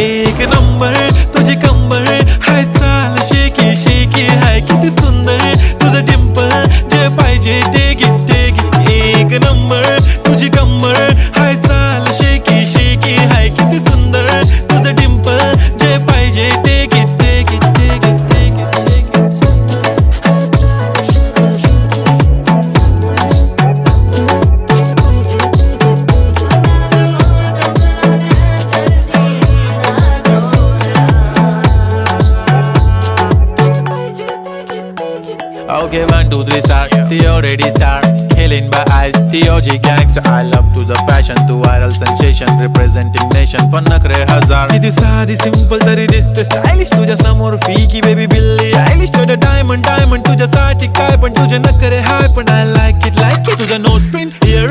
एक नंबर तुझी कंबर हाय चाल शेकी शेकी हाय किती सुंदर तुझं डिंपल जे पाहिजे ते घे एक नंबर तुझी कंबर हाय चाल शेकी शेकी हाय किती सुंदर तुझं डिंपल जे पाहिजे ते घे Okay, 1, 2, 3 start. The already start. Killing by eyes. The OG gangster. I love to the passion, to viral sensation, representing nation. पण नखरे हजार. किती साधी simple तरी दिसते stylish. तुझ्या समोर फीकी baby बिल्ली आयलिश. तुझं diamond तुझ्यासाठी काय पण तुझे नखरे हाय पण I like it तुझं nose pin earring